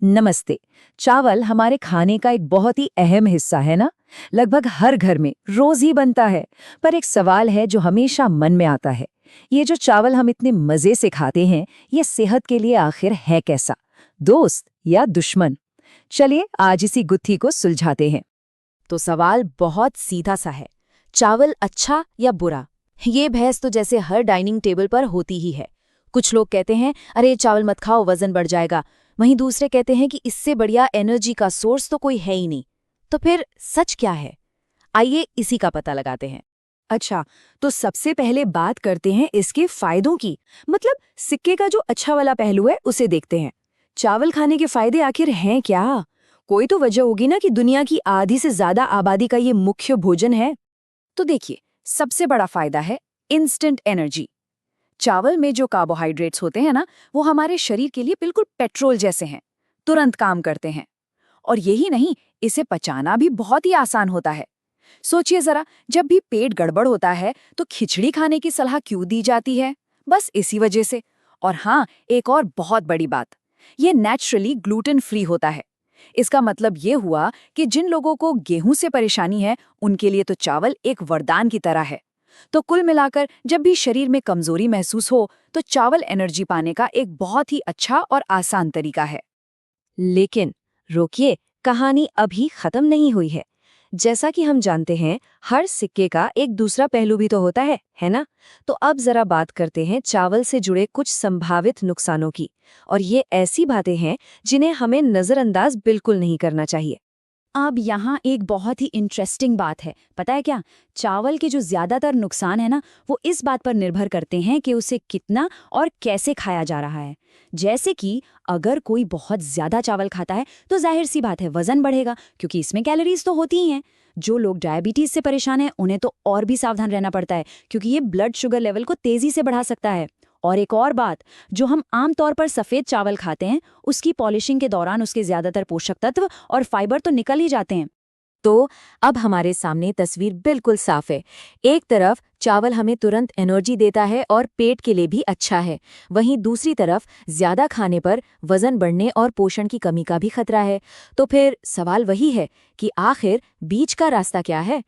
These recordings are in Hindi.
नमस्ते। चावल हमारे खाने का एक बहुत ही अहम हिस्सा है ना। लगभग हर घर में रोज ही बनता है। पर एक सवाल है जो हमेशा मन में आता है। ये जो चावल हम इतने मजे से खाते हैं, ये सेहत के लिए आखिर है कैसा? दोस्त या दुश्मन? चलिए आज इसी गुत्थी को सुलझाते हैं। तो सवाल बहुत सीधा सा है। चावल अच्छा या बुरा? ये बहस तो जैसे हर डाइनिंग टेबल पर होती ही है। कुछ लोग कहते हैं अरे चावल मत खाओ, वजन बढ़ जाएगा। वहीं दूसरे कहते हैं कि इससे बढ़िया एनर्जी का सोर्स तो कोई है ही नहीं। तो फिर सच क्या है? आइए इसी का पता लगाते हैं। अच्छा, तो सबसे पहले बात करते हैं इसके फायदों की। मतलब सिक्के का जो अच्छा वाला पहलू है उसे देखते हैं। चावल खाने के फायदे आखिर हैं क्या? कोई तो वजह होगी ना कि दुनिया की आधी से ज्यादा आबादी का ये मुख्य भोजन है। तो देखिए, सबसे बड़ा फायदा है इंस्टेंट एनर्जी। चावल में जो कार्बोहाइड्रेट्स होते हैं ना, वो हमारे शरीर के लिए बिल्कुल पेट्रोल जैसे हैं, तुरंत काम करते हैं। और यही नहीं, इसे पचाना भी बहुत ही आसान होता है। सोचिए जरा, जब भी पेट गड़बड़ होता है तो खिचड़ी खाने की सलाह क्यों दी जाती है? बस इसी वजह से। और हाँ, एक और बहुत बड़ी बात, ये नेचुरली ग्लूटेन फ्री होता है। इसका मतलब ये हुआ कि जिन लोगों को गेहूं से परेशानी है, उनके लिए तो चावल एक वरदान की तरह है। तो कुल मिलाकर जब भी शरीर में कमजोरी महसूस हो, तो चावल एनर्जी पाने का एक बहुत ही अच्छा और आसान तरीका है। लेकिन रोकिए, कहानी अभी खत्म नहीं हुई है। जैसा कि हम जानते हैं, हर सिक्के का एक दूसरा पहलू भी तो होता है ना? तो अब जरा बात करते हैं चावल से जुड़े कुछ संभावित नुकसानों की। और ये ऐसी बातें हैं जिन्हें हमें नजरअंदाज बिल्कुल नहीं करना चाहिए। अब यहाँ एक बहुत ही इंटरेस्टिंग बात है, पता है क्या? चावल के जो ज्यादातर नुकसान है ना, वो इस बात पर निर्भर करते हैं कि उसे कितना और कैसे खाया जा रहा है। जैसे कि अगर कोई बहुत ज्यादा चावल खाता है तो जाहिर सी बात है वजन बढ़ेगा, क्योंकि इसमें कैलोरीज तो होती ही हैं। जो लोग डायबिटीज से परेशान हैं उन्हें तो और भी सावधान रहना पड़ता है, क्योंकि ये ब्लड शुगर लेवल को तेजी से बढ़ा सकता है। और एक और बात, जो हम आम तौर पर सफेद चावल खाते हैं, उसकी पॉलिशिंग के दौरान उसके ज्यादातर पोषक तत्व और फाइबर तो निकल ही जाते हैं। तो अब हमारे सामने तस्वीर बिल्कुल साफ है। एक तरफ चावल हमें तुरंत एनर्जी देता है और पेट के लिए भी अच्छा है। वहीं दूसरी तरफ ज्यादा खाने पर वजन बढ़ने और पोषण की कमी का भी खतरा है। तो फिर सवाल वही है कि आखिर बीच का रास्ता क्या है?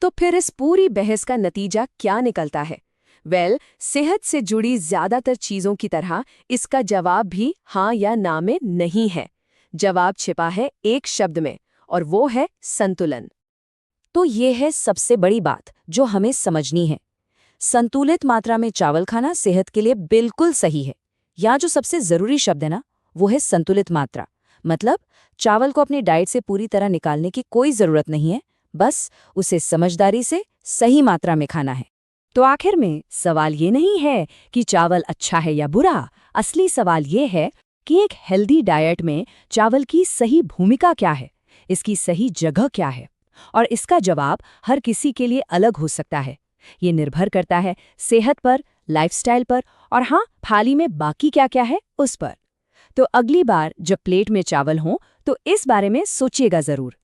तो फिर इस पूरी बहस का नतीजा क्या निकलता है? सेहत से जुड़ी ज्यादातर चीजों की तरह इसका जवाब भी हाँ या ना में नहीं है। जवाब छिपा है एक शब्द में, और वो है संतुलन। तो ये है सबसे बड़ी बात जो हमें समझनी है। संतुलित मात्रा में चावल खाना सेहत के लिए बिल्कुल सही है। यहाँ जो सबसे जरूरी शब्द है ना, वो है संतुलित मात्रा। मतलब चावल को अपनी डाइट से पूरी तरह निकालने की कोई जरूरत नहीं है, बस उसे समझदारी से सही मात्रा में खाना है। तो आखिर में सवाल ये नहीं है कि चावल अच्छा है या बुरा। असली सवाल ये है कि एक हेल्दी डाइट में चावल की सही भूमिका क्या है, इसकी सही जगह क्या है। और इसका जवाब हर किसी के लिए अलग हो सकता है। ये निर्भर करता है सेहत पर, लाइफस्टाइल पर, और हाँ, थाली में बाकी क्या क्या है उस पर। तो अगली बार जब प्लेट में चावल हों तो इस बारे में सोचिएगा जरूर।